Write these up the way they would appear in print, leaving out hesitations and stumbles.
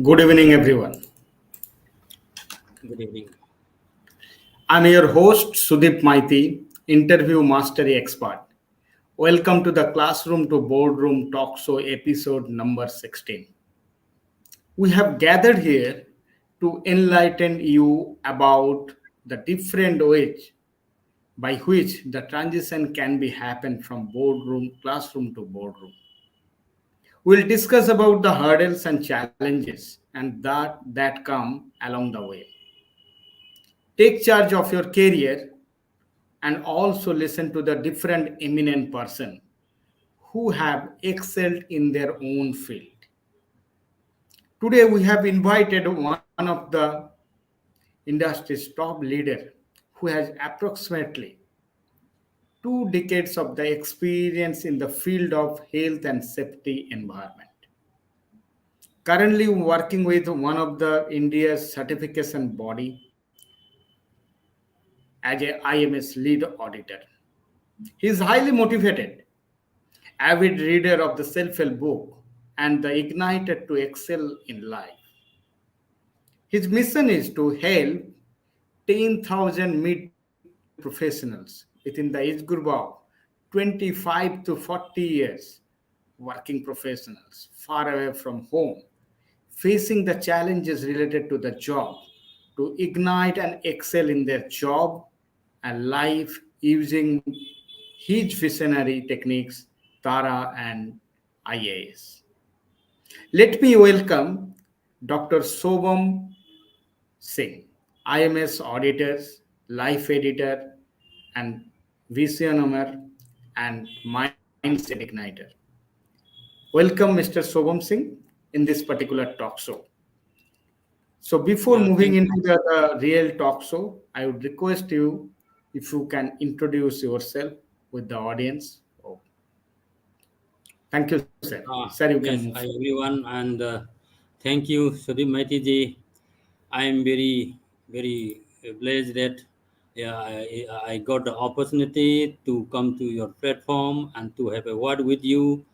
Good evening, everyone. Good evening. I'm your host, Sudip Maiti, interview mastery expert. Welcome to the Classroom to Boardroom Talk Show episode number 16. We have gathered here to enlighten you about the different ways by which the transition can be happen from boardroom, classroom to boardroom. We'll discuss about the hurdles and challenges and that come along the way. Take charge of your career and also listen to the different eminent person who have excelled in their own field. Today we have invited one of the industry's top leader who has approximately 2 decades of the experience in the field of health and safety environment. Currently working with one of the India's certification body as a IMS lead auditor. He is highly motivated, avid reader of the self-help book, and the ignited to excel in life. His mission is to help 10,000 mid professionals within the age group of 25 to 40 years, working professionals far away from home, facing the challenges related to the job, to ignite and excel in their job and life using his visionary techniques, Tara and IAS. Let me welcome Dr. Sobham Singh, IMS auditors, life editor, and visionaire and mindset igniter. Welcome, Mr. Sobham Singh, in this particular talk show. So, before Yeah, moving thank into the real talk show, I would request you if you can introduce yourself with the audience. Oh, thank you, sir. Sir, you can yes, move. hi everyone, and thank you, Sudhim Maiti ji. I am very blessed that I got the opportunity to come to your platform and to have a word with you.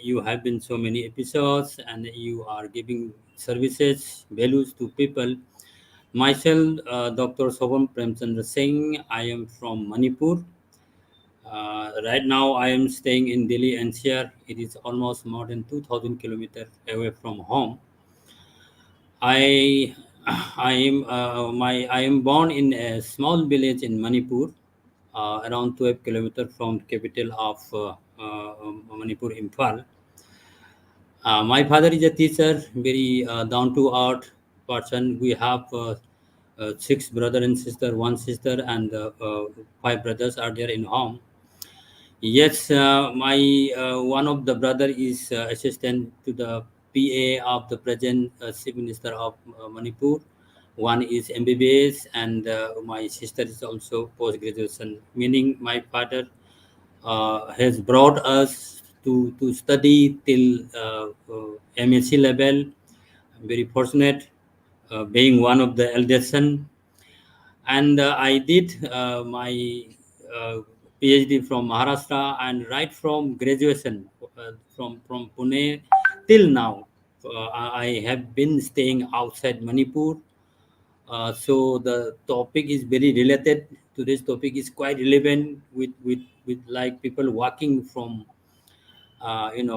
You have been so many episodes, and you are giving services, values to people. Myself, Dr. Sobham Premchandra Singh. I am from Manipur. Right now, I am staying in Delhi NCR. It is almost more than 2,000 kilometers away from home. I I am born in a small village in Manipur, around 12 kilometers from capital of Manipur, Imphal. My father is a teacher, very down to earth person. We have six brother and sister, one sister, and five brothers are there in home. Yes, my one of the brother is assistant to the PA of the present Chief Minister of Manipur. One is MBBS, and my sister is also post graduation. Meaning, my father has brought us to study till MSc level. I'm very fortunate, being one of the eldest son, and I did my uh, PhD from Maharashtra, and right from graduation from Pune till now, I have been staying outside Manipur. So the topic is very related to this topic is quite relevant with like people walking from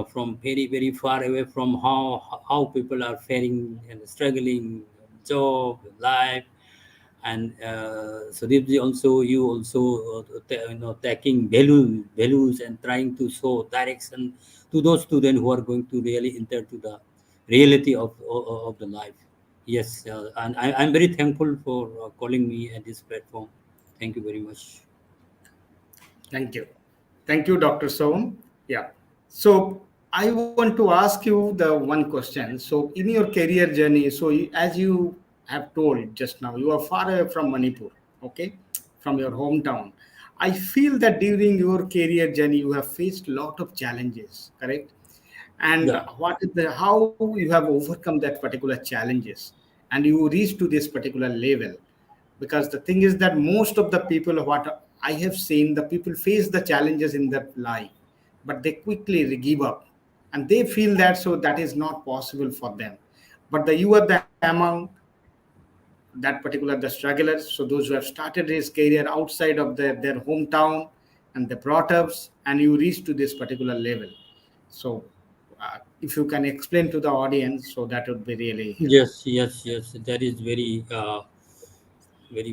from very far away from how people are faring and struggling job life. And Sudeepji, also you also taking values and trying to show direction to those students who are going to really enter to the reality of the life. Yes, and I'm very thankful for calling me at this platform. Thank you very much. Thank you. Thank you, Dr. Soam. Yeah. So I want to ask you the one question. So in your career journey, as you have told just now, you are far away from Manipur, okay, from your hometown. I feel that during your career journey, you have faced a lot of challenges, correct? And Yeah. what is the how you have overcome that particular challenges, and you reach to this particular level, because the thing is that most of the people what I have seen, the people face the challenges in their life, but they quickly give up and they feel that so that is not possible for them. But the you are the among that particular the strugglers, so those who have started his career outside of their hometown, and they brought ups, and you reach to this particular level. So if you can explain to the audience, so that would be really helpful. Yes, yes, yes. That is very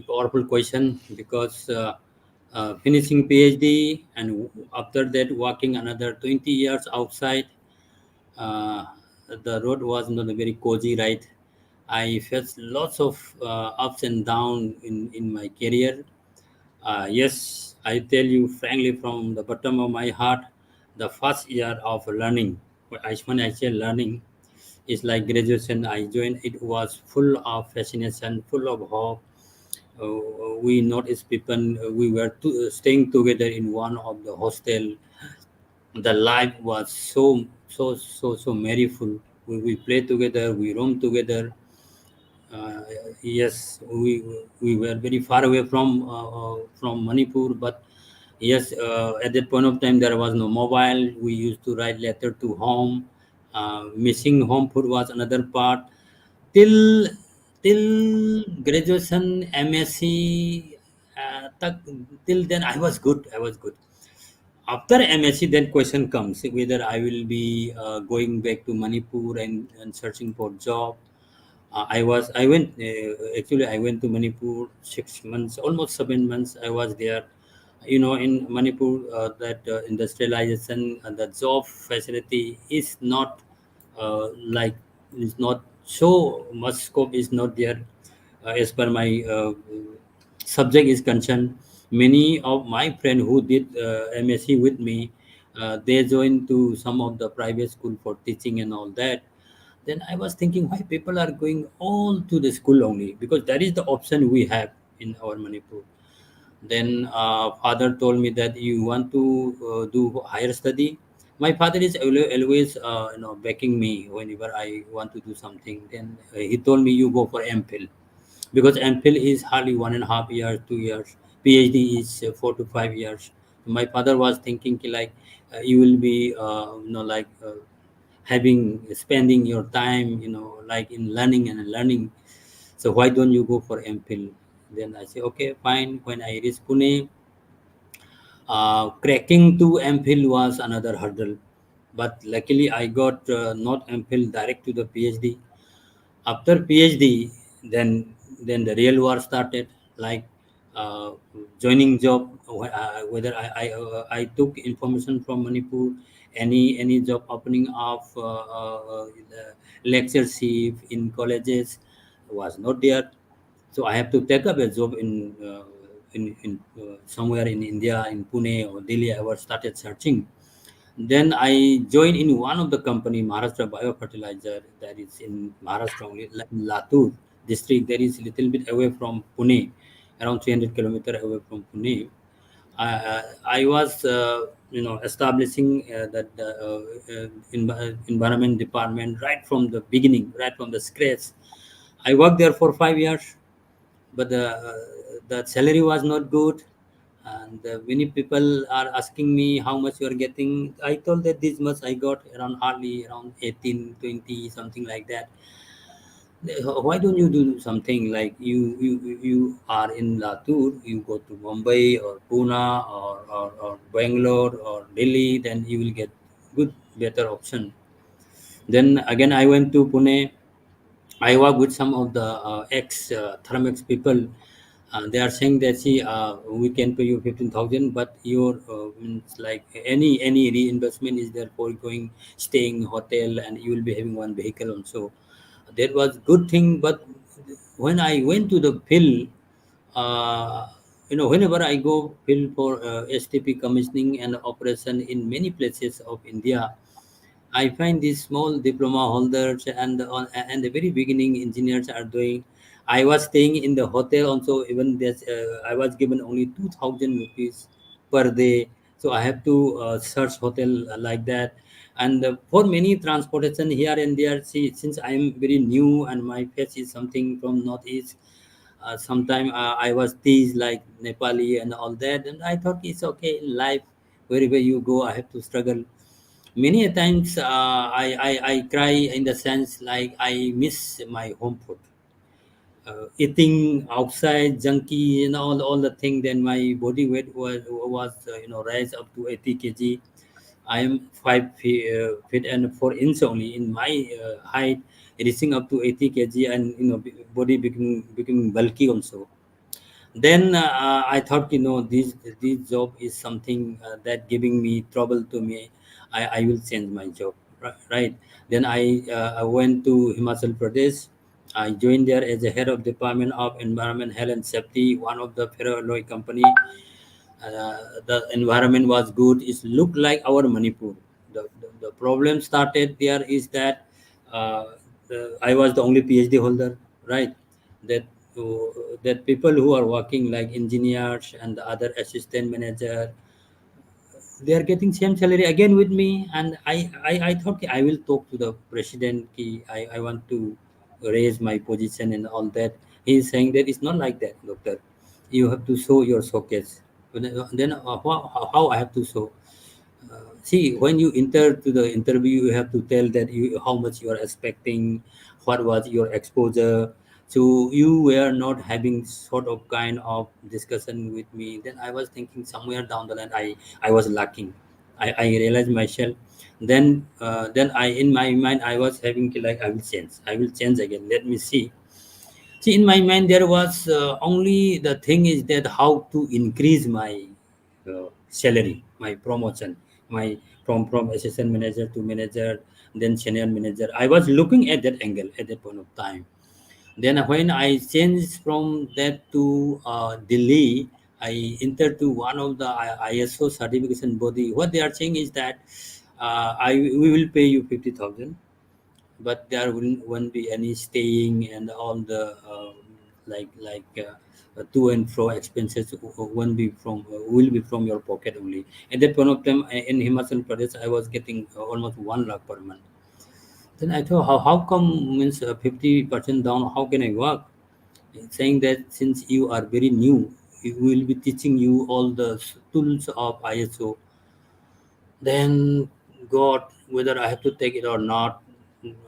powerful question because finishing PhD and after that working another 20 years outside, uh, the road was not a very cozy ride. I faced lots of ups and downs in my career. Yes, I tell you frankly from the bottom of my heart, the first year of learning, when I say learning, is like graduation. I joined, it was full of fascination, full of hope. We noticed people, we were staying together in one of the hostel. The life was so merryful. We play together, we roam together. uh, yes, we were very far away from Manipur, but yes, at that point of time there was no mobile. We used to write letter to home. Missing home food was another part. Till graduation, MSc, tak, till then I was good. I was good. After MSc, then question comes whether I will be going back to Manipur and searching for job. I went, actually, I went to Manipur 6 months, almost 7 months. I was there. You know, in Manipur, that industrialization and the job facility is not like, is not so much scope is not there as per my subject is concerned. Many of my friends who did MSc with me, they joined to some of the private school for teaching and all that. Then I was thinking why people are going all to the school only, because that is the option we have in our Manipur. Then father told me that you want to do higher study. My father is always backing me whenever I want to do something. Then he told me you go for MPhil, because MPhil is hardly 1.5 years, 2 years. PhD is 4 to 5 years. My father was thinking ki like you will be like having spending your time like in learning and learning. So why don't you go for MPhil? Then I say okay, fine. When I reach Pune, cracking to MPhil was another hurdle, but luckily I got not MPhil direct to the PhD. After PhD, then the real war started. Like uh, joining job, whether I took information from Manipur, any job opening of lectureship in colleges was not there. So I have to take up a job in somewhere in India, in Pune or Delhi. I was started searching. Then I joined in one of the company, Maharashtra Biofertilizer, that is in Maharashtra only, Latur district. That is a little bit away from Pune, around 300 kilometer away from Pune. I was, establishing that environment department right from the beginning, right from the scratch. I worked there for 5 years, but the salary was not good, and many people are asking me how much you are getting. I told that this much I got, around hardly around 18, 20, something like that. Why don't you do something like you are in Latur, you go to Mumbai or Pune or Bangalore or Delhi, then you will get good better option. Then again I went to Pune. I work with some of the ex Thermex people. They are saying that see, we can pay you 15,000, but your means like any reinvestment is there for going staying hotel, and you will be having one vehicle also. That was good thing, but when I went to the field, uh, whenever I go field for STP commissioning and operation in many places of India, I find these small diploma holders and the very beginning engineers are doing. I was staying in the hotel also. Even this, I was given only 2,000 rupees per day, so I have to search hotel like that. And for many transportation here and there, see, since I am very new and my face is something from northeast, sometime I was teased like Nepali and all that, and I thought it's okay in life. Wherever you go, I have to struggle. Many a times I cry in the sense like I miss my home food. Eating outside junky and all the thing, then my body weight was rise up to 80 kg. I am 5 feet and 4 inch only in my height, reaching up to 80 kg, and body becoming bulky also. Then I thought, this job is something that giving me trouble to me. I will change my job, right? Then I went to Himachal Pradesh. I joined there as a head of department of environment health and safety, one of the ferroalloy company. The environment was good. It looked like our Manipur. The problem started there is that I was the only PhD holder, right? That that people who are working like engineers and the other assistant manager, they are getting same salary again with me. And I thought, "Okay, I will talk to the president. I want to raise my position and all that." He is saying that it's not like that, doctor. You have to show your showcase. Then how I have to show? See, when you enter to the interview, you have to tell that you how much you are expecting, what was your exposure. So you were not having sort of kind of discussion with me. Then I was thinking somewhere down the line, I was lacking. I realized myself. Then I in my mind I was having like I will change again. Let me see. See, in my mind, there was only the thing is that how to increase my salary, my promotion, my from assistant manager to manager, then senior manager. I was looking at that angle at that point of time. Then when I changed from that to Delhi, I entered to one of the ISO certification body. What they are saying is that I we will pay you 50,000, but there won't be any staying and all the to and fro expenses won't be from will be from your pocket only. At that point of time, in Himachal Pradesh, I was getting almost 1 lakh per month. Then I thought, how come means 50% down? How can I work? Saying that since you are very new, we will be teaching you all the tools of ISO. Then God, whether I have to take it or not,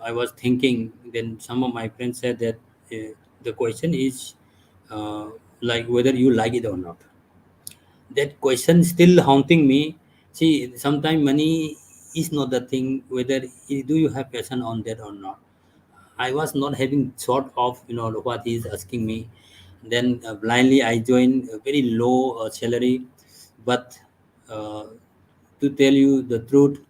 I was thinking. Then some of my friends said that the question is uh, like whether you like it or not. That question still haunting me. See, sometimes money is not the thing. Whether do you have passion on that or not. I was not having thought of what he is asking me. Then blindly I joined a very low salary, but uh, to tell you the truth,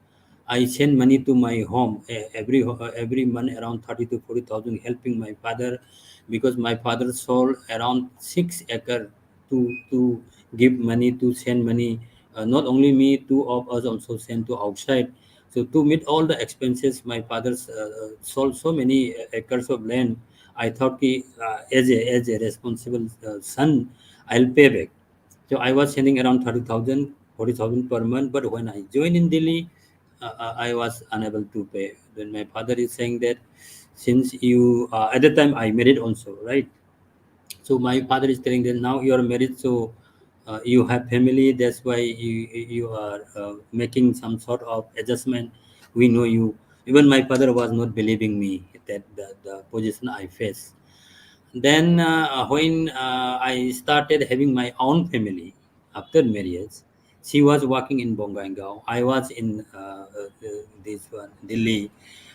I send money to my home every month around 30 to 40,000, helping my father because my father sold around 6 acre to give money to send money. Not only me, two of us also send to outside. So to meet all the expenses, my father sold so many acres of land. I thought as a responsible son, I'll pay back. So I was sending around 30,000, 40,000 per month. But when I joined in Delhi, I was unable to pay. Then my father is saying that since you, at the time I married also, right? So my father is telling that now you are married, so you have family. That's why you are making some sort of adjustment. We know you. Even my father was not believing me that the position I face. Then when I started having my own family after marriage, she was working in Bongaigaon. I was in this one, Delhi.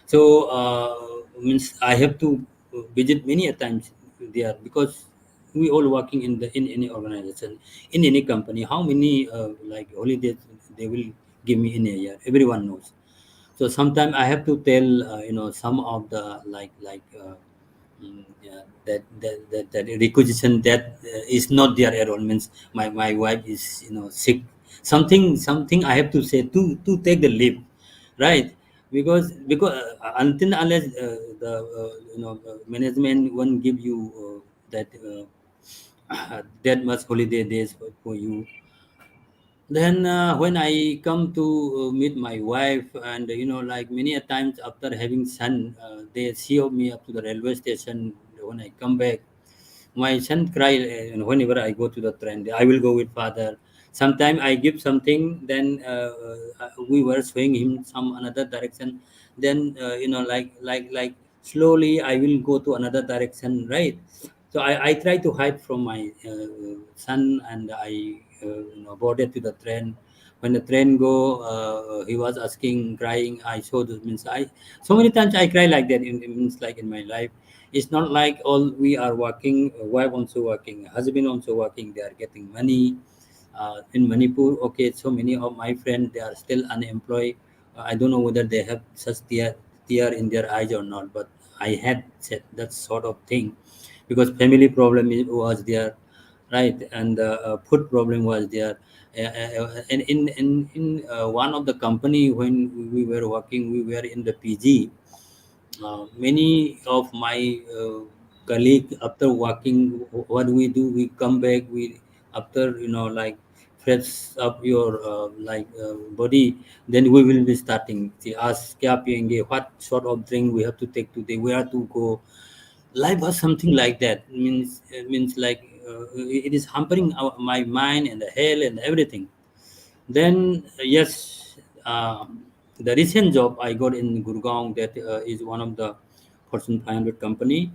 So means I have to visit many a times there because we all working in any organization, in any company. How many like holidays they will give me in a year? Everyone knows. So sometimes I have to tell some of the yeah, that requisition that is not their error means my wife is sick, something I have to say to take the leave, right? Because until unless the management won't give you that that much holiday days for you. Then when I come to meet my wife, and like many a times after having son, they see of me up to the railway station. When I come back, my son cry, and whenever I go to the train, I will go with father. Sometimes I give something, then we were showing him some another direction. Then like slowly I will go to another direction, right? So I try to hide from my son, and I boarded to the train. When the train go, he was asking, crying. I showed it means I so many times I cry like that. In means like in my life, it's not like all we are working, wife also working, husband also working. They are getting money in Manipur. Okay, so many of my friends they are still unemployed. I don't know whether they have such tear in their eyes or not, but I had said that sort of thing because family problem was there, right? And food problem was there. And in one of the company when we were working, we were in the PG. Many of my colleague after working, what we do, we come back, we after like fresh up your body, then we will be starting to ask kya piyenge, what sort of drink we have to take today, where to go. Life was something like that. Means like it is hampering my mind and the health and everything. Then yes, the recent job I got in Gurgaon, that is one of the Fortune 500 company.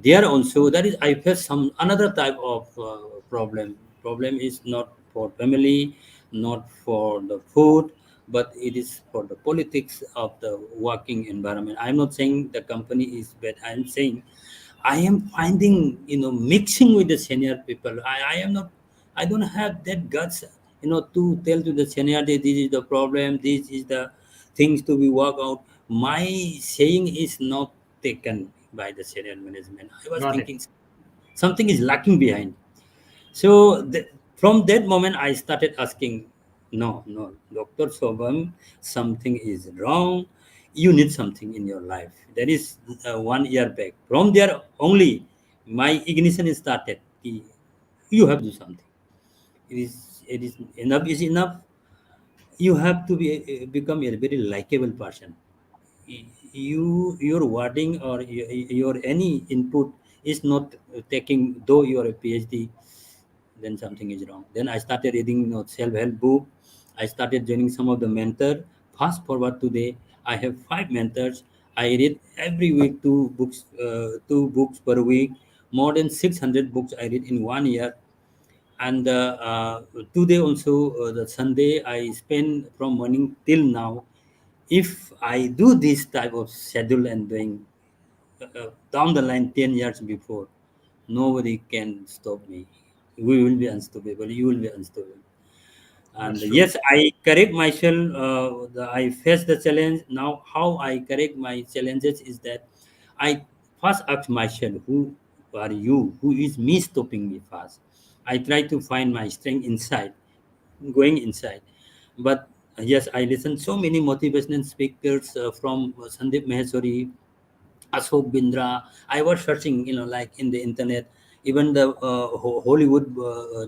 There also that is I face some another type of problem. Problem is not for family, not for the food, but it is for the politics of the working environment. I'm not saying the company is bad. I'm saying I am finding, mixing with the senior people. I am not, I don't have that guts, to tell to the senior that this is the problem, this is the things to be worked out. My saying is not taken by the senior management. I was Got it. thinking something is lacking behind. So from that moment, I started asking, no, no, Dr. Sobam, something is wrong. You need something in your life. That is 1 year back. From there only, my ignition is started. You have to do something. It is enough is enough. You have to become a very likable person. Your wording or your any input is not taking, though you are a PhD, then something is wrong. Then I started reading self-help book. I started joining some of the mentor. Fast forward today, I have 5 mentors. I read every week two books per week. More than 600 books I read in 1 year. And today also, the Sunday I spend from morning till now. If I do this type of schedule and doing down the line 10 years before, nobody can stop me. We will be unstoppable. You will be unstoppable. And That's true. yes, I correct myself. I face the challenge. Now, how I correct my challenges is that I first ask myself, who are you? Who is me stopping me first? I try to find my strength inside, going inside. But yes, I listen so many motivational speakers from Sandeep Maheshwari, Ashok Bindra. I was searching, like in the internet, even the Hollywood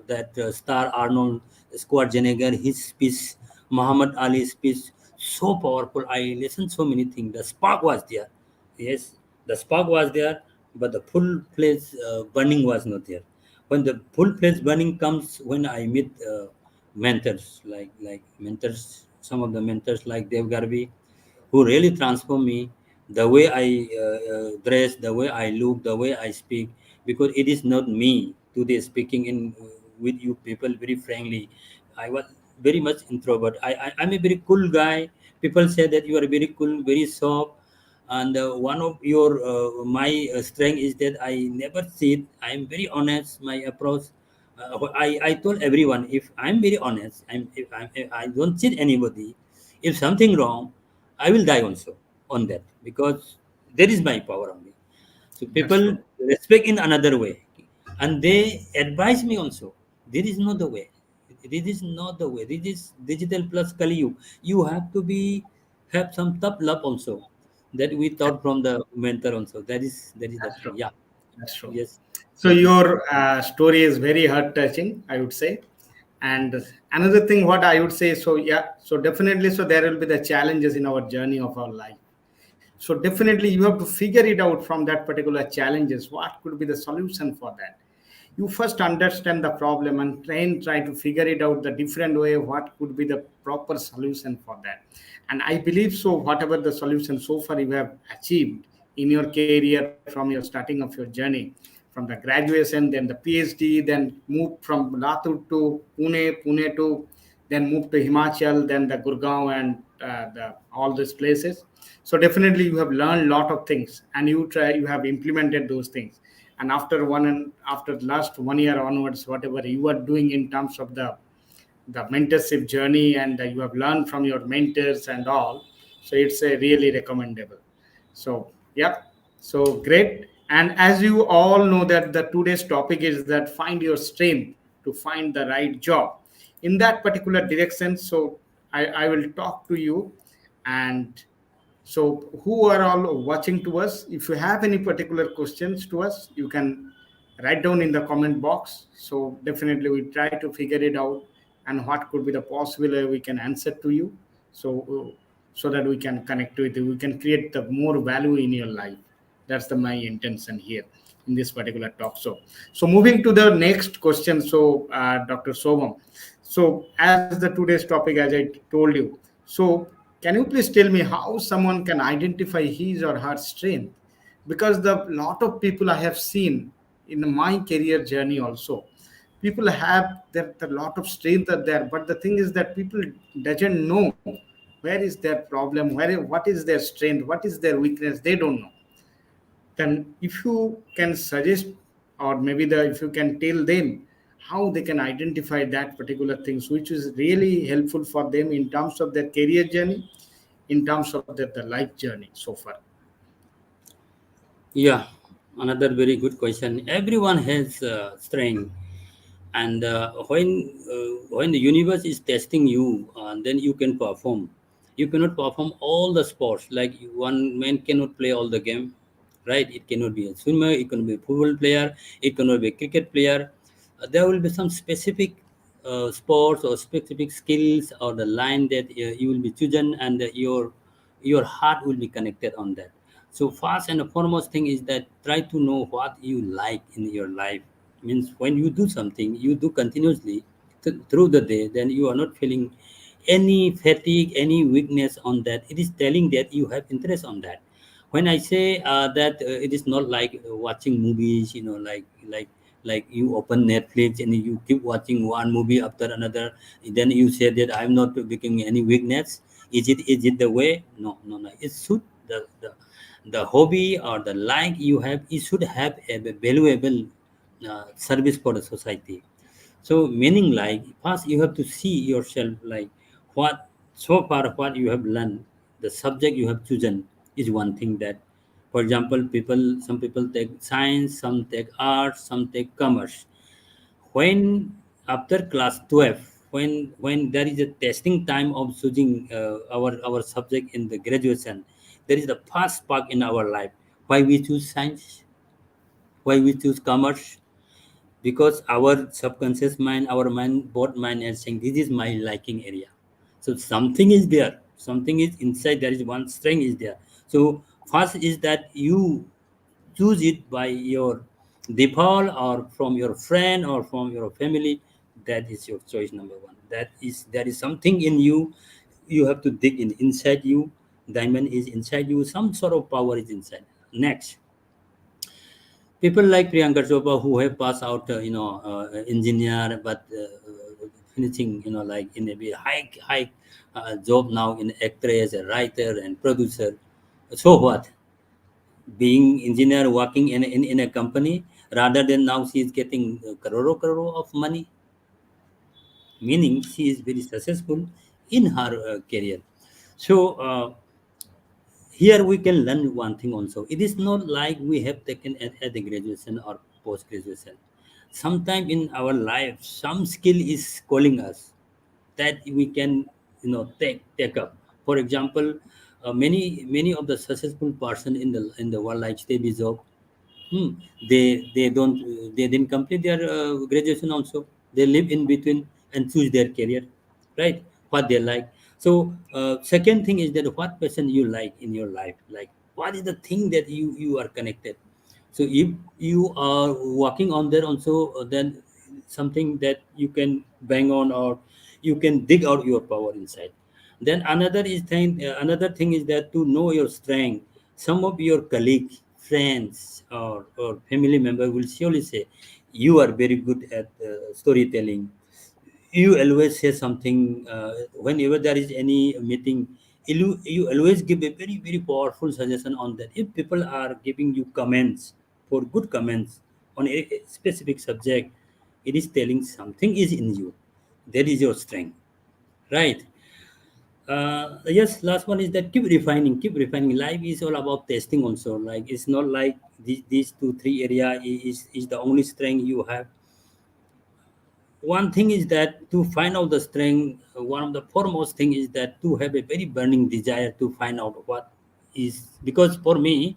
that star Arnold Schwarzenegger, his speech, Muhammad Ali's speech, so powerful. I listened so many things. The spark was there. Yes, the spark was there, but the full fledged burning was not there. When the full fledged burning comes, when I meet mentors, like mentors, some of the mentors like Dev Garbi, who really transform me, the way I dress, the way I look, the way I speak, because it is not me today speaking in with you people very frankly. I was very much introvert. I'm a very cool guy. People say that you are very cool, very soft, and one of your my strength is that I never cheat. I am very honest. My approach. I told everyone, if I'm very honest, if I don't cheat anybody. If something wrong, I will die also on that, because there is my power only. So That's people true. respect in another way, and they advise me also. There is not the way. This is not the way. This is digital plus Kali Yuga. You have to be have some tough love also. That we taught from the mentor also. That is the That's thing. true. Yeah. That's true. Yes. So your story is very heart touching, I would say. And another thing, what I would say, so yeah, so definitely, so there will be the challenges in our journey of our life. So definitely, you have to figure it out from that particular challenges. What could be the solution for that? you first understand the problem and try to figure it out the different way what could be the proper solution for that. And I believe so whatever the solution so far you have achieved in your career from your starting of your journey, from the graduation, then the PhD, then move from Latur to Pune to then move to Himachal, then the Gurgaon and all these places. So definitely you have learned a lot of things and you have implemented those things. And after after last 1 year onwards, whatever you are doing in terms of the mentorship journey and you have learned from your mentors and all, so it's a really recommendable. So yeah, so great. And as you all know that the today's topic is that find your strength to find the right job in that particular direction. So I will talk to you. And so who are all watching to us, if you have any particular questions to us, you can write down in the comment box. So definitely we try to figure it out and what could be the possible way we can answer to you. So so that we can connect with you, we can create the more value in your life. That's the my intention here in this particular talk. So moving to the next question. So Dr. Sobham, so as the today's topic, as I told you, so can you please tell me how someone can identify his or her strength? Because the lot of people I have seen in my career journey also, people have that the lot of strength are there, but the thing is that people doesn't know where is their problem, what is their strength, what is their weakness, they don't know. Then if you can suggest, or maybe if you can tell them how they can identify that particular things which is really helpful for them in terms of their career journey, in terms of the life journey so far. Yeah, another very good question. Everyone has strength, and when the universe is testing you, then you can perform. You cannot perform all the sports. Like one man cannot play all the game, right? It cannot be a swimmer. It cannot be a football player. It cannot be a cricket player. There will be some specific sports or specific skills or the line that you will be chosen, and your heart will be connected on that. So first and the foremost thing is that try to know what you like in your life. Means when you do something, you do continuously through the day, then you are not feeling any fatigue, any weakness on that. It is telling that you have interest on that. When I say that it is not like watching movies, like you open Netflix and you keep watching one movie after another, then you say that I'm not becoming any weakness. Is it the way? No, no, no. It should the hobby or the like you have, it should have a valuable service for the society. So meaning like first you have to see yourself like what so far what you have learned, the subject you have chosen is one thing that, for example, some people take science, some take art, some take commerce. When after class 12, when there is a testing time of choosing our subject in the graduation, there is the first spark in our life. Why we choose science? Why we choose commerce? Because our subconscious mind, our mind, both mind is saying this is my liking area. So something is there, something is inside. There is one strength is there. So first is that you choose it by your default or from your friend or from your family. That is your choice number one. That is there is something in you. You have to dig in inside you. Diamond is inside you. Some sort of power is inside. Next, people like Priyanka Chopra who have passed out, engineer, but finishing, like in a very high job now in actress, a writer, and producer. So what? Being engineer, working in a company, rather than now she is getting crore of money, meaning she is very successful in her career. So here we can learn one thing also. It is not like we have taken at the graduation or post graduation. Sometime in our life, some skill is calling us that we can take up. For example, many of the successful person in the world like Steve Jobs. Hmm. They didn't complete their graduation also. They live in between and choose their career, right? What they like. So second thing is that what passion you like in your life, like what is the thing that you are connected. So if you are working on there also, then something that you can bang on, or you can dig out your power inside. Then another thing is that to know your strength. Some of your colleagues, friends, or family member will surely say, "You are very good at storytelling. You always say something whenever there is any meeting. You always give a very very powerful suggestion on that. If people are giving you comments, for good comments on a specific subject, it is telling something is in you. That is your strength, right? Yes, last one is that keep refining. Life is all about testing also. Like it's not like these two three area is the only strength you have. One thing is that to find out the strength, one of the foremost thing is that to have a very burning desire to find out what is. Because for me,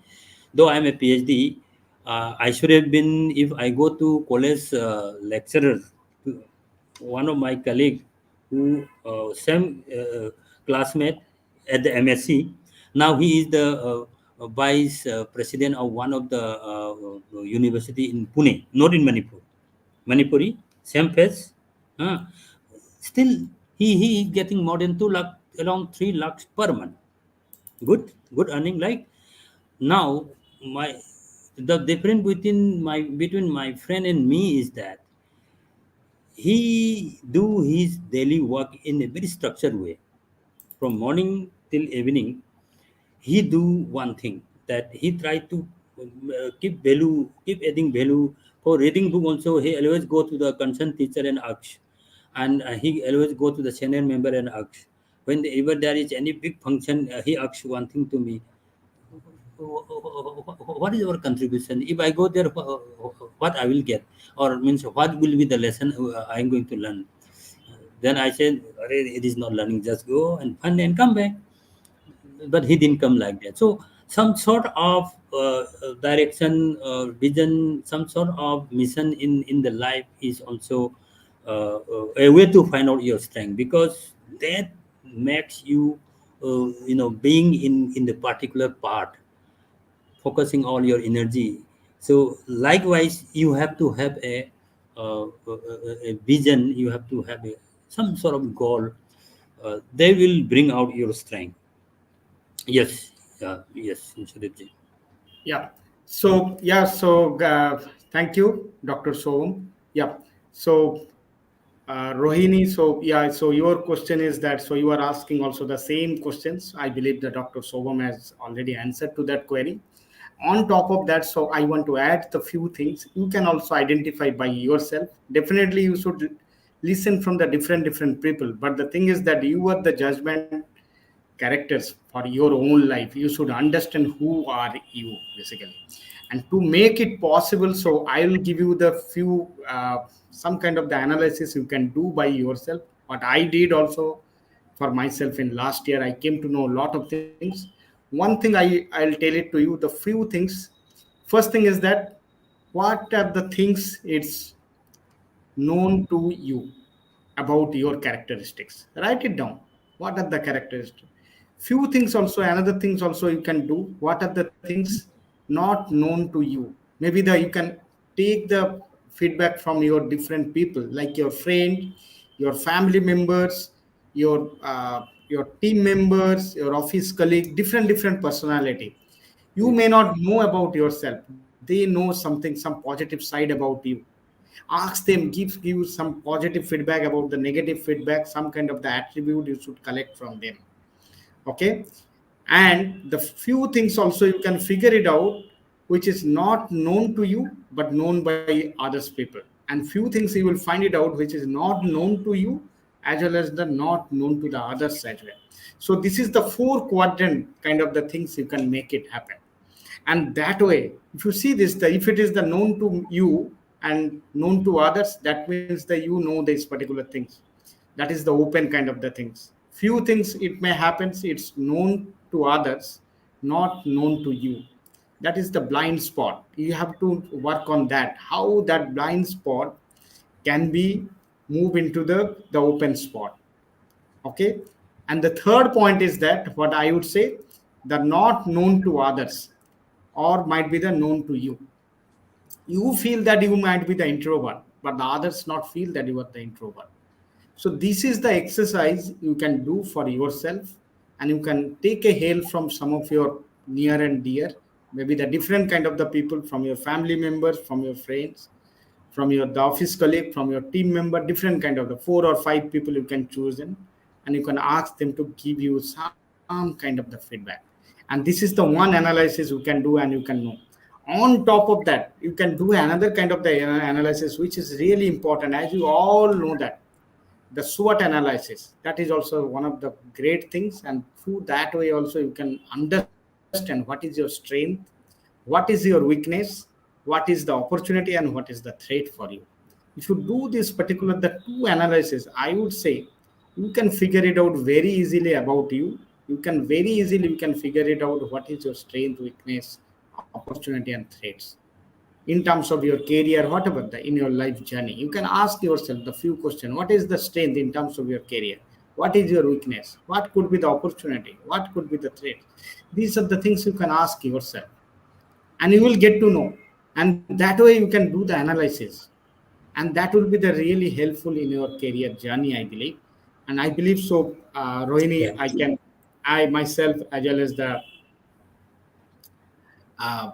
though I'm a PhD, I should have been, if I go to college lecturer, to one of my colleague who same classmate at the MSc. Now he is the vice president of one of the university in Pune, not in Manipur. Manipuri, same face. Uh, Still, he is getting more than 2 lakh, around 3 lakhs per month. Good earning. Like now, my the difference between my friend and me is that he do his daily work in a very structured way. From morning till evening, he do one thing, that he try to keep adding value. For reading book also, he always go to the concerned teacher and ask, and he always go to the senior member and ask. Whenever there is any big function, he asks one thing to me: what is your contribution? If I go there, what I will get, or means what will be the lesson I am going to learn? Then I said, "Arey, it is not learning, just go and fun and come back." But he didn't come like that. So some sort of direction, vision, some sort of mission in the life is also a way to find out your strength, because that makes you being in the particular part, focusing all your energy. So likewise, you have to have a vision. You have to have some sort of goal. They will bring out your strength. Yes, yes, Insurit. Yeah. So thank you, Dr. Soam. Yeah. So Rohini, so your question is that, so you are asking also the same questions. I believe that Dr. Sobam has already answered to that query. On top of that, so I want to add the few things you can also identify by yourself. Definitely, you should listen from the different people. But the thing is that you are the judgment characters for your own life. You should understand who are you basically, and to make it possible, so I will give you the few some kind of the analysis you can do by yourself. What I did also for myself in last year, I came to know a lot of things. One thing I'll tell it to you, the few things. First thing is that what are the things it's known to you about your characteristics. Write it down. What are the characteristics? Few things also, another things also you can do. What are the things not known to you? Maybe the you can take the feedback from your different people, like your friend, your family members, your team members, your office colleague, different personality. You may not know about yourself. They know something, some positive side about you. Ask them, give you some positive feedback about the negative feedback, some kind of the attribute you should collect from them. Okay. And the few things also you can figure it out, which is not known to you but known by others people. And few things you will find it out which is not known to you, as well as the not known to the others as well. So this is the four quadrant kind of the things you can make it happen. And that way, if you see this, if it is the known to you and known to others, that means that you know these particular things. That is the open kind of the things. Few things it may happen, it's known to others, not known to you. That is the blind spot. You have to work on that, how that blind spot can be moved into the open spot. Okay. And the third point is that what I would say, the not known to others, or might be the known to you. You feel that you might be the introvert, but the others not feel that you are the introvert. So this is the exercise you can do for yourself, and you can take a help from some of your near and dear, maybe the different kind of the people, from your family members, from your friends, from your the office colleague, from your team member, different kind of the 4 or 5 people you can choose in, and you can ask them to give you some kind of the feedback. And this is the one analysis you can do, and you can know. On top of that, you can do another kind of the analysis, which is really important, as you all know that the SWOT analysis, that is also one of the great things, and through that way also you can understand what is your strength, what is your weakness, what is the opportunity, and what is the threat for you. If you do this particular the two analysis, I would say you can figure it out very easily about you. You can very easily you can figure it out what is your strength, weakness, opportunity, and threats in terms of your career, whatever the in your life journey. You can ask yourself the few questions: what is the strength in terms of your career, what is your weakness, what could be the opportunity, what could be the threat. These are the things you can ask yourself, and you will get to know, and that way you can do the analysis, and that will be the really helpful in your career journey, I believe. And I believe so, Rohini, Yeah, I myself, as well as the uh,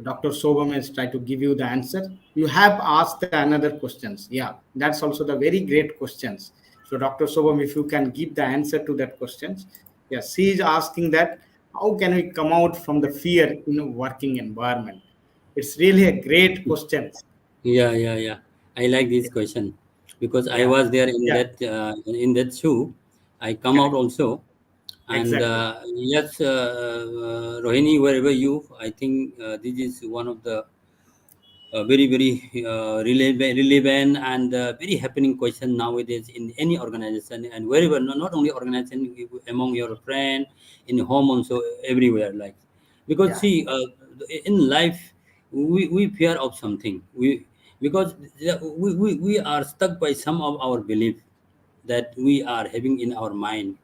Dr. Sobham has tried to give you the answer. You have asked another questions. Yeah, that's also the very great questions. So, Dr. Sobham, if you can give the answer to that questions. Yes, she is asking that how can we come out from the fear in a working environment? It's really a great question. yeah. I like this question because I Yeah, was there yeah, in that shoe. I come out correct. also, and Exactly. yes, Rohini, wherever you, I think this is one of the very relevant and very happening question nowadays in any organization and wherever, not only organization, among your friend, in home also, everywhere, like, because Yeah, see, in life we fear of something, because we are stuck by some of our belief that we are having in our mind,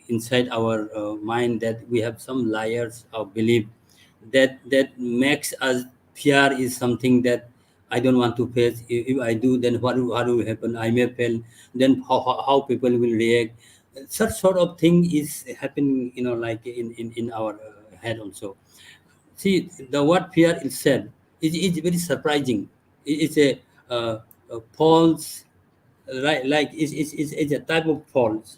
inside our mind, that we have some layers of belief that makes us fear is something that I don't want to face. If I do, then what will happen? I may fail. Then how people will react? Such sort of thing is happening, like in our head also. See, the word fear itself is very surprising. It's a false, right? Like it's a type of false.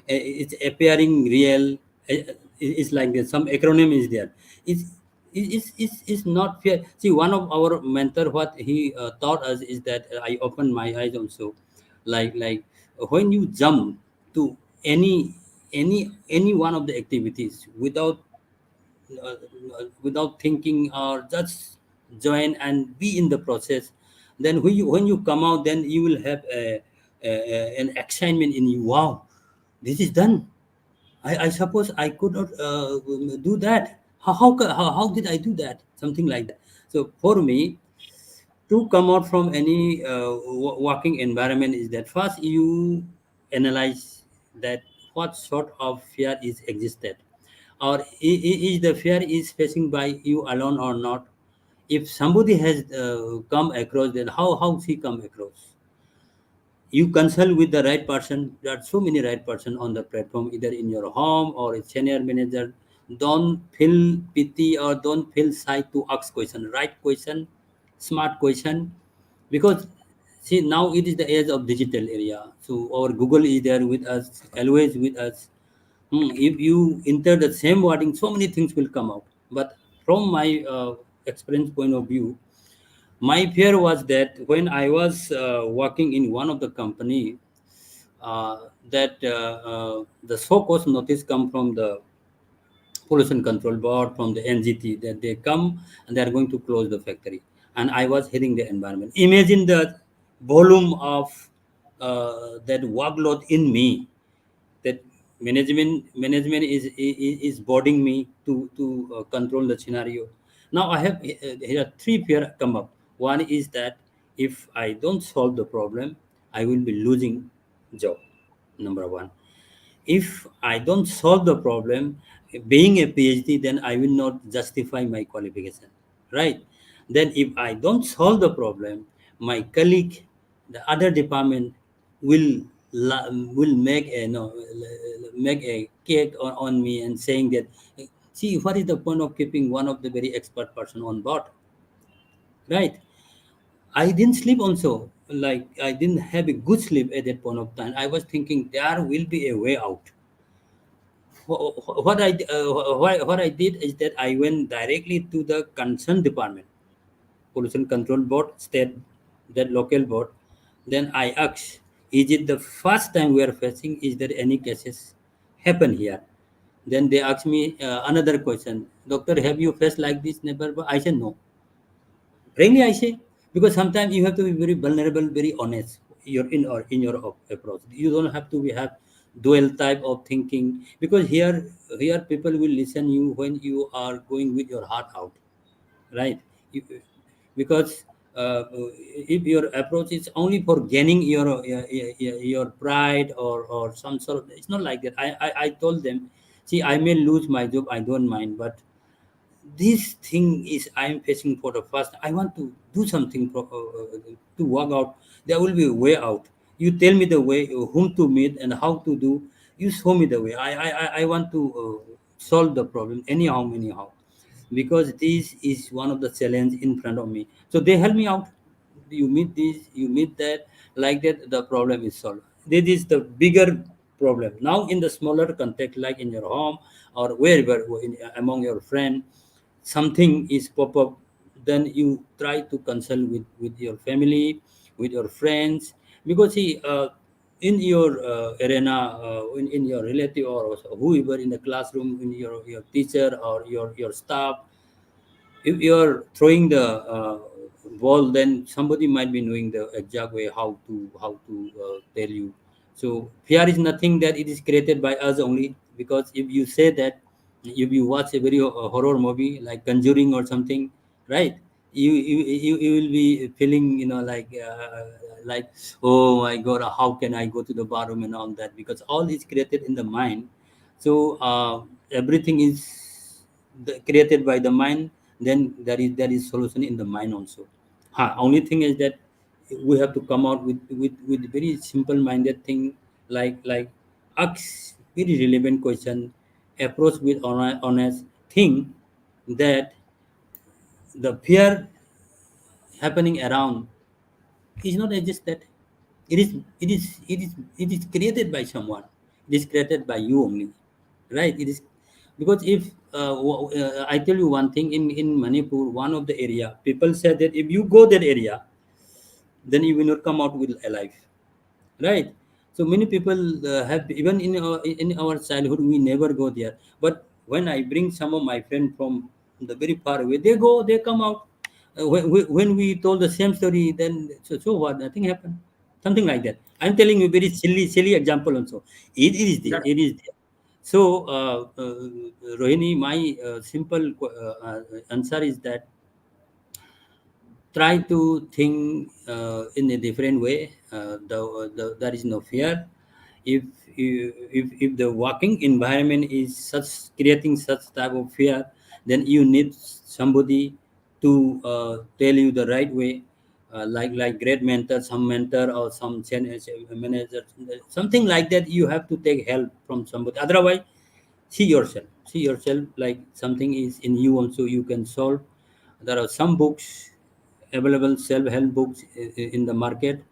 It's appearing real. It's like there's some acronym is there. It's not fear. See, one of our mentor, what he taught us is that, I opened my eyes also, like when you jump to any one of the activities without thinking, or just join and be in the process, then when you come out, then you will have an excitement in you. Wow, this is done. I suppose I could not do that. How did I do that? Something like that. So for me, to come out from any working environment, is that first you analyze that what sort of fear is existed, or is the fear is facing by you alone or not. If somebody has come across, then how he come across. You consult with the right person. There are so many right person on the platform, either in your home or a senior manager. Don't feel pity or don't feel shy to ask question, right question, smart question, because see, now it is the age of digital area. So our Google is there with us, always with us. If you enter the same wording, so many things will come out. But from my experience point of view, my fear was that when I was working in one of the company, that the so-called notice come from the pollution control board, from the NGT, that they come and they are going to close the factory, and I was hitting the environment. Imagine the volume of that workload in me, that management is boarding me to control the scenario. Now I have here three fear come up. One is that if I don't solve the problem, I will be losing job. Number one, if I don't solve the problem, being a PhD, then I will not justify my qualification, right? Then if I don't solve the problem, my colleague, the other department will will make a no make a cake on me and saying that, see, what is the point of keeping one of the very expert person on board, right? I didn't sleep also. Like I didn't have a good sleep at that point of time. I was thinking there will be a way out. What I did is that I went directly to the concerned department, pollution control board, state, that local board. Then I asked, is it the first time we are facing? Is there any cases happen here? Then they asked me another question, doctor, have you faced like this never? I said no. Really, I say, because sometimes you have to be very vulnerable, very honest. You're in or in your approach. You don't have to be, have dual type of thinking, because here people will listen you when you are going with your heart out, right? You, because if your approach is only for gaining your pride or some sort of, it's not like that. I told them, see, I may lose my job, I don't mind, but this thing is I'm facing for the first. I want to do something to work out. There will be a way out. You tell me the way, whom to meet and how to do. You show me the way. I want to solve the problem anyhow, because this is one of the challenge in front of me. So they help me out. You meet this, you meet that, like that. The problem is solved. This is the bigger problem. Now in the smaller context, like in your home or wherever, among your friend, something is pop up, then you try to consult with your family, with your friends, because see, in your arena, in your relative or whoever in the classroom, in your teacher or your staff, if you're throwing the ball, then somebody might be knowing the exact way how to tell you. So fear is nothing that it is created by us only, because if you say that, if you watch a very horror movie like Conjuring or something, right, you will be feeling, like, oh my god, how can I go to the bathroom and all that, because all is created in the mind. So everything is created by the mind. Then there is solution in the mind also. Only thing is that we have to come out with very simple minded thing, like ask very relevant question, approach with honest thing, that the fear happening around is not just that. It is created by someone. It is created by you only, right? It is, because if I tell you one thing, in Manipur, one of the area, people said that if you go that area, then you will not come out with alive, right? So many people have, even in our childhood, we never go there. But when I bring some of my friends from the very far away, they go, they come out. When we told the same story, then so what, nothing happened, something like that. I'm telling you very silly example also. It is there, That it is there. So Rohini, my simple answer is that try to think in a different way. There is no fear. If the working environment is such, creating such type of fear, then you need somebody to tell you the right way, like great mentor, some mentor or some manager, something like that. You have to take help from somebody. Otherwise, see yourself like something is in you also, you can solve. There are some books available, self-help books in the market.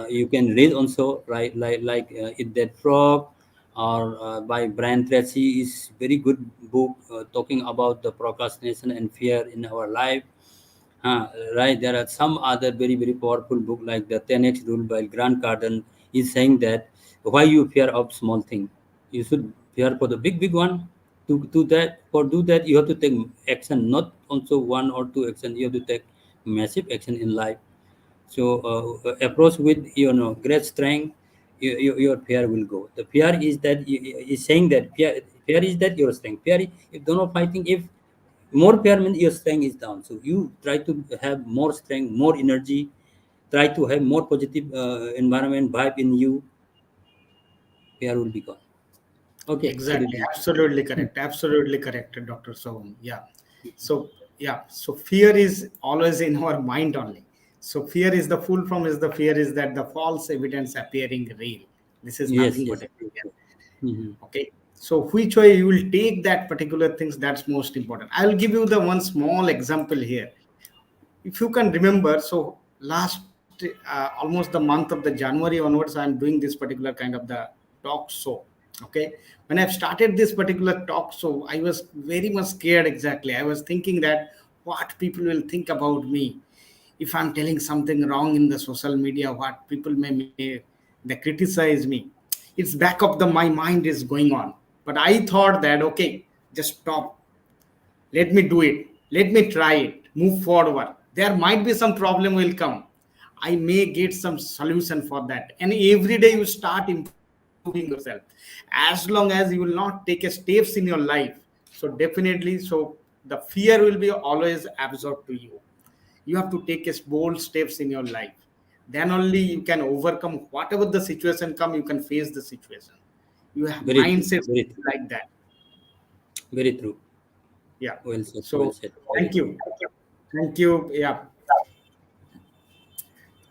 You can read also, right, like Eat That Frog, or by Brian Tracy, is very good book talking about the procrastination and fear in our life. Right, there are some other very very powerful book like the 10x rule by Grant Cardone, is saying that why you fear of small thing, you should fear for the big one. To do that you have to take action, not also one or two action, you have to take massive action in life. So approach with great strength, your fear will go. The fear is that is saying that fear is that your strength. Fear if don't know fighting, if more fear means your strength is down. So you try to have more strength, more energy, try to have more positive environment vibe in you, fear will be gone. Okay, so this exactly, is absolutely correct, Dr. Soham. Yeah. So Yeah, so fear is always in our mind only. So fear is the full form is the fear is that the false evidence appearing real. This is Yes, nothing yes. but a fear. Mm-hmm. Okay, so which way you will take that particular things, that's most important. I will give you the one small example here. If you can remember, so last almost the month of the January onwards, I'm doing this particular kind of the talk show. Okay, when I've started this particular talk show, I was very much scared. Exactly, I was thinking that what people will think about me if I'm telling something wrong in the social media, what people may they criticize me. It's back of the my mind is going on. But I thought that okay, just stop, let me do it, let me try it, move forward. There might be some problem will come, I may get some solution for that. And every day you start improving yourself. As long as you will not take a steps in your life, so definitely, so the fear will be always absorbed to you. You have to take a bold steps in your life. Then only you can overcome whatever the situation come, you can face the situation. You have Very true. mindset Very true. like that. Very true. Yeah, Well said. Well so said. Very thank true. you. Thank you. Yeah.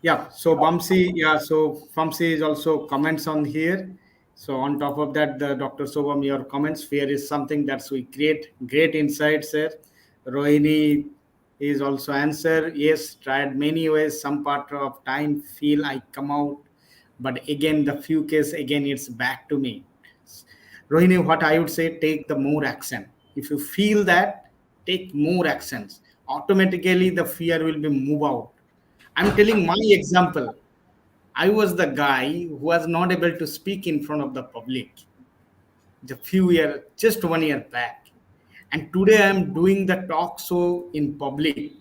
Yeah. So Bamsi, yeah. So Bamsi is also comments on here. So on top of that, the Dr. Sobam, your comments, fear is something that's we create great insights here. Rohini is also answer. Yes, tried many ways. Some part of time feel I come out, but again the few case again it's back to me. Rohini, what I would say, take the more action. If you feel that, take more actions. Automatically the fear will be move out. I'm telling my example. I was the guy who was not able to speak in front of the public the few year, just 1 year back. And today I'm doing the talk show in public.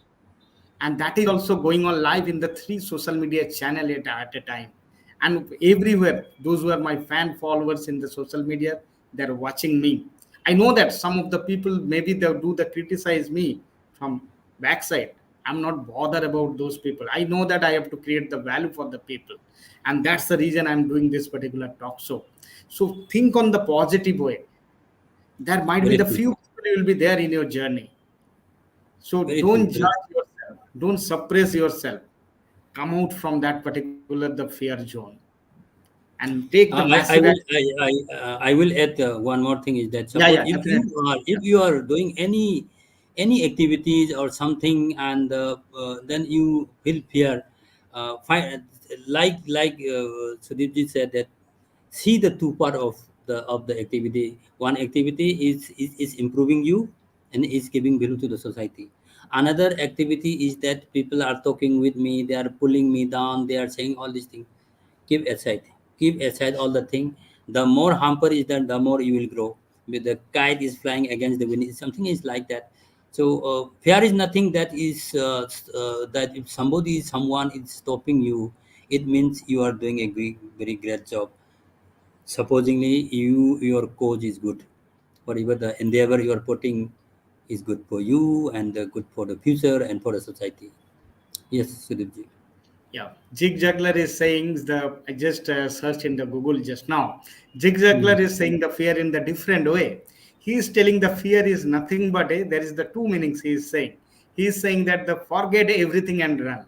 And that is also going on live in the three social media channel at a time. And everywhere, those who are my fan followers in the social media, they're watching me. I know that some of the people maybe they'll do the criticize me from backside. I'm not bothered about those people. I know that I have to create the value for the people, and that's the reason I'm doing this particular talk show. So think on the positive way. There might be Very the true. few people will be there in your journey. So Very true. don't Very judge true. yourself, don't suppress yourself. Come out from that particular the fear zone and take the I massive will action. I will add one more thing is that Yeah, suppose yeah, definitely. if you are doing any activities or something and then you feel fear, find, like Sudipji said that see the two part of the activity. One activity is improving you and is giving value to the society. Another activity is that people are talking with me, they are pulling me down, they are saying all these things. Keep aside keep aside all the thing. The more hamper is that the more you will grow. With the kite is flying against the wind, something is like that. So fear is nothing that is that if someone is stopping you, it means you are doing a very great job. Supposingly your cause is good, whatever the endeavor you are putting is good for you and good for the future and for the society. Yes, Sudipji. Yeah, Jig Juggler is saying the. I just searched in the Google just now. Jig Juggler Mhm. is saying the fear in the different way. He is telling the fear is nothing but a, there is the two meanings he is saying. He is saying that the forget everything and run.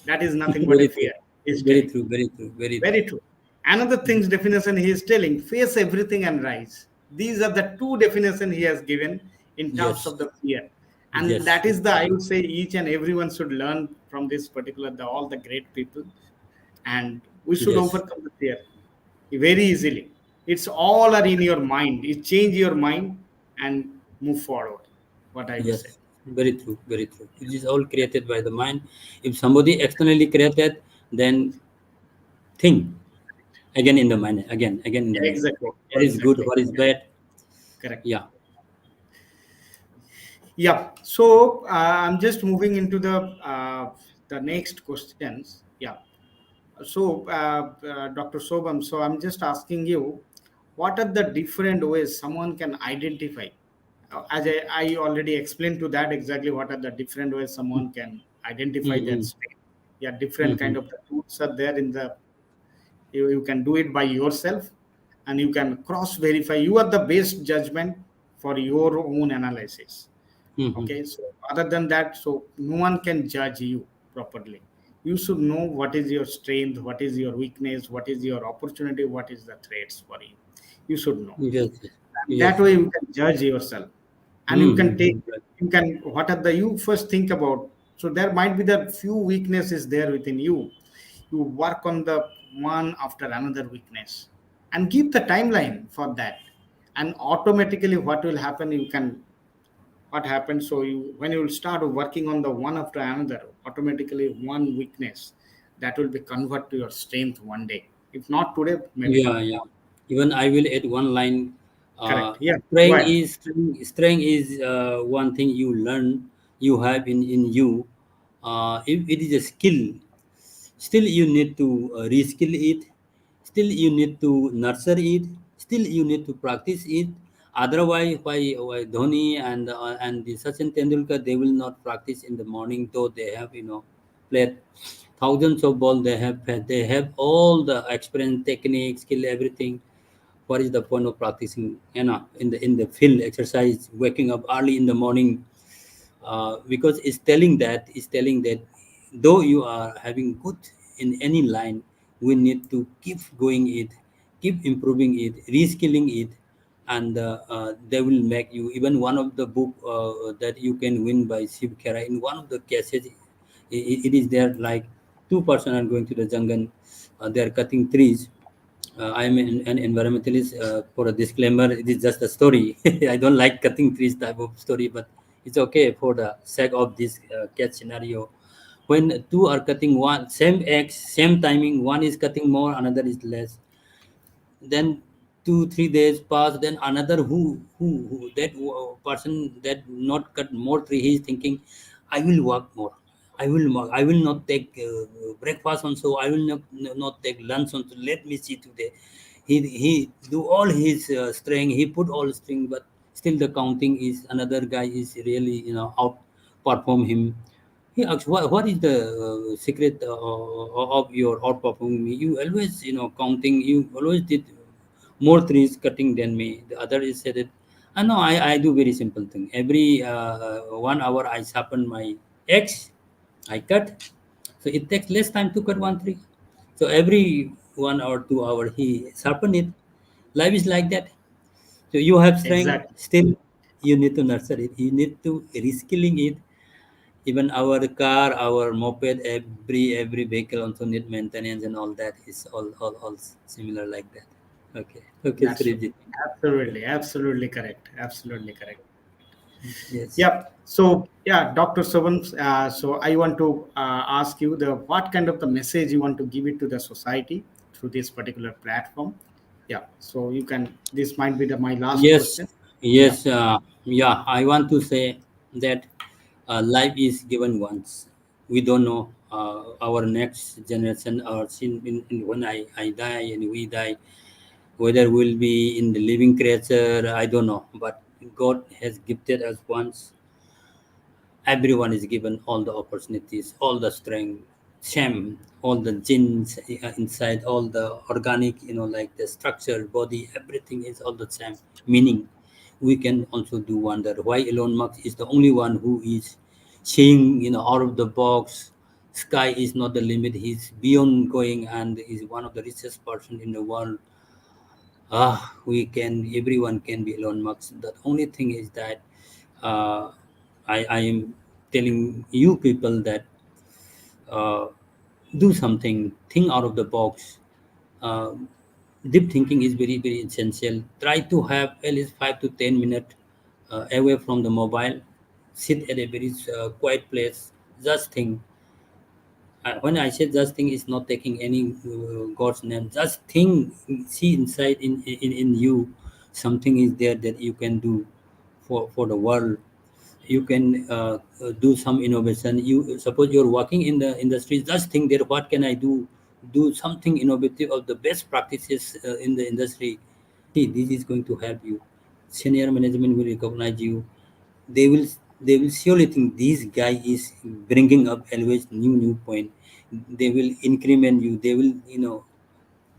That is nothing but a Very true. fear. He is Very telling. true. Very true. Very true. Very true. Another thing's definition he is telling, face everything and rise. These are the two definitions he has given in terms Yes. of the fear. And Yes. that is the, I would say, each and everyone should learn from this particular, the, all the great people. And we should Yes. overcome the fear very easily. It's all are in your mind. You change your mind and move forward. What I would say. Yes. Very true. Very true. It is all created by the mind. If somebody externally created, then think again in the mind. Again in the mind. Exactly. What is good? Exactly. What is bad? Correct. Yeah. Yeah. So I'm just moving into the next questions. Yeah. So Dr. Sobam, so I'm just asking you, what are the different ways someone can identify? As I already explained to that exactly what are the different ways someone can identify that Mm-hmm. state. Yeah, different kind Mm-hmm. of the tools are there in the. You can do it by yourself, and you can cross verify. You are the best judgment for your own analysis. Mm-hmm. Okay, so other than that, so no one can judge you properly. You should know what is your strength, what is your weakness, what is your opportunity, what is the threats for you. You should know. Yes, yes, And that yes. way you can judge yourself, and you can take, Mm-hmm. you can, what are the, you first think about. So there might be the few weaknesses there within you. You work on the one after another weakness, and give the timeline for that, and automatically what will happen, you can, what happens, so you, when you will start working on the one after another, automatically one weakness that will be convert to your strength one day, if not today, maybe Yeah, yeah. tomorrow. Even I will add one line. Correct, yeah, go Strength ahead. is strength is one thing you learn, you have in you. If it is a skill, still you need to reskill it. Still you need to nurture it. Still you need to practice it. Otherwise, why Dhoni and the Sachin Tendulkar, they will not practice in the morning, though they have played thousands of balls. They have all the experience, technique, skill, everything. What is the point of practicing, in the field exercise, waking up early in the morning? Because it's telling that though you are having good in any line, we need to keep going it, keep improving it, reskilling it. And they will make you. Even one of the book that you can win by Shiv Khera, in one of the cases, it is there, like two-person are going to the jungle, they are cutting trees. I am an environmentalist. For a disclaimer, it is just a story. I don't like cutting trees type of story, but it's okay for the sake of this cat scenario. When two are cutting one same X, same timing, one is cutting more, another is less. Then 2 3 days pass, then another who that person that not cut more tree, he is thinking, I will work more, I will not take breakfast also, I will not take lunch also, let me see today. He do all his strength, he put all strength, but still the counting is another guy is really outperform him. He asks, what is the secret of your outperforming me? You always, counting, you always did more trees cutting than me. The other is said that, I know, I do very simple thing. Every 1 hour, I sharpen my X, I cut. So it takes less time to cut one tree. So every 1 or 2 hour, he sharpen it. Life is like that. So you have strength, Exactly. still you need to nurture it. You need to reskilling it. Even our car, our moped, every vehicle also need maintenance, and all that is all similar like that. Okay, okay, That's true. Srijit. Yeah. Absolutely, absolutely correct. Absolutely correct. Yes. Yep. So yeah, Dr. Sobans. So I want to ask you the what kind of the message you want to give it to the society through this particular platform. Yeah. So you can. This might be the my last Yes, question. Yeah. yes, yeah. I want to say that life is given once. We don't know our next generation, or when I die and we die, whether we'll be in the living creature, I don't know. But God has gifted us once. Everyone is given all the opportunities, all the strength, same, all the genes inside, all the organic, like the structure, body, everything is all the same. Meaning, we can also do wonder. Why Elon Musk is the only one who is seeing, out of the box. Sky is not the limit. He's beyond going, and is one of the richest person in the world. Everyone can be Elon Musk. The only thing is that uh, I am telling you people that uh, do something, think out of the box. Uh, Deep thinking is very, very essential. Try to have at least 5 to 10 minutes away from the mobile. Sit at a very quiet place. Just think. When I say just think, it's not taking any God's name. Just think, see inside in you, something is there that you can do for the world. You can do some innovation. You suppose you're working in the industry, just think that what can I do something innovative of the best practices in the industry. See, this is going to help you. Senior management will recognize you. They will surely think this guy is bringing up always new point. They will increment you. They will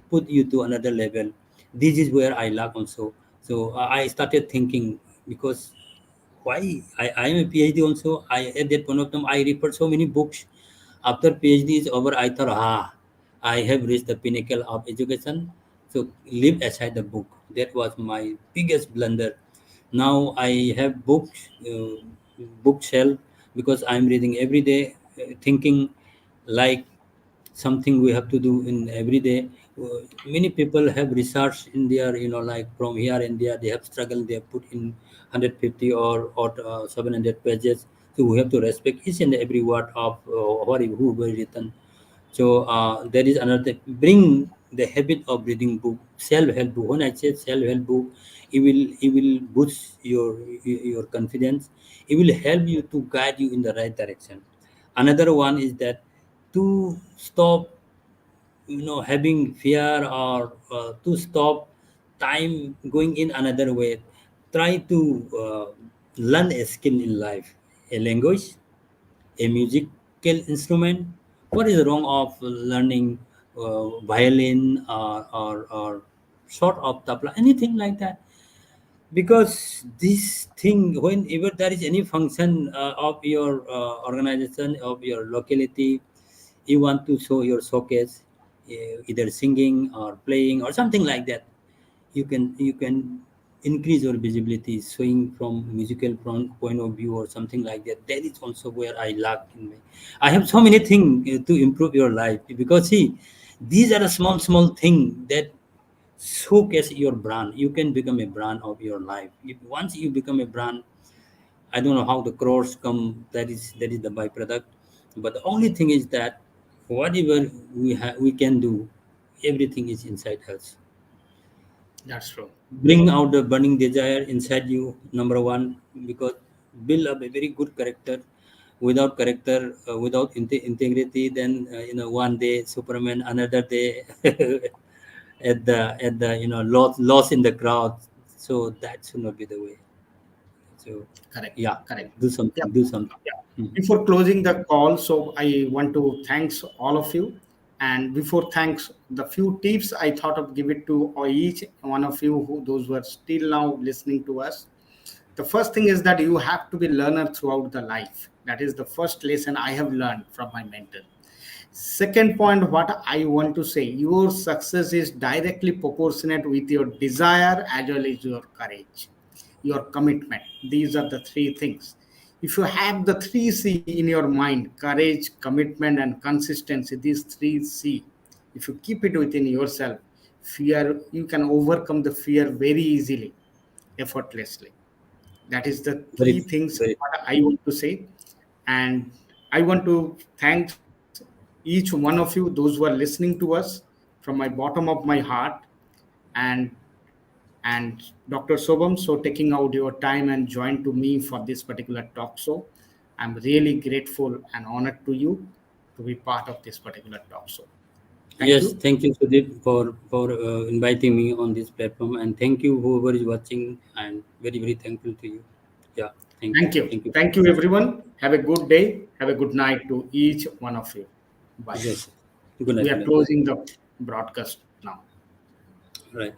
put you to another level. This is where I lack also. So I started thinking, because why I am a PhD also. At that point of time I referred so many books. After PhD is over, I thought, I have reached the pinnacle of education. So leave aside the book. That was my biggest blunder. Now I have books, bookshelf, because I'm reading every day, thinking like something we have to do in every day. Many people have research in their, like from here and there, they have struggled, they have put in 150 or 700 pages. So we have to respect each and every word of who were written. So there is another, bring the habit of reading book, self-help book. When I say self-help book, it will boost your confidence. It will help you to guide you in the right direction. Another one is that to stop, having fear, or to stop time going in another way. Try to learn a skill in life, a language, a musical instrument. What is wrong of learning violin, or sort of tabla, anything like that? Because this thing, whenever there is any function of your organization, of your locality, you want to show your showcase, either singing or playing or something like that, you can increase your visibility, showing from musical point of view or something like that. That is also where I lack in me. I have so many things to improve your life, because see, these are a small thing that showcase your brand. You can become a brand of your life. Once you become a brand, I don't know how the crores come. That is the byproduct. But the only thing is that whatever we can do, everything is inside us. That's true. Bring out the burning desire inside you. Number one, because build up a very good character. Without character, without integrity, then one day Superman, another day at the lost in the crowd. So that should not be the way. So Correct. yeah, Correct. do Yeah. something, do something. Yeah. Mhm. Before closing the call, so I want to thanks all of you. And before thanks, the few tips I thought of give it to each one of you who those who are still now listening to us. The first thing is that you have to be learner throughout the life. That is the first lesson I have learned from my mentor. Second point, what I want to say, your success is directly proportionate with your desire as well as your courage, your commitment. These are the three things. If you have the three C in your mind, courage, commitment, and consistency, these three C, if you keep it within yourself, fear, you can overcome the fear very easily, effortlessly. That is the Very, key things very. what I want to say. And I want to thank each one of you, those who are listening to us, from my bottom of my heart. And and Dr. Sobam, so taking out your time and join to me for this particular talk show. I'm really grateful and honored to you to be part of this particular talk show. Thank Yes, you. thank you, Sudeep, for inviting me on this platform, and thank you whoever is watching. I'm very very thankful to you. Yeah, Thank you. thank you. Thank you, everyone. Have a good day. Have a good night to each one of you. Bye. Yes, good We night, are good night. closing the broadcast now. Right.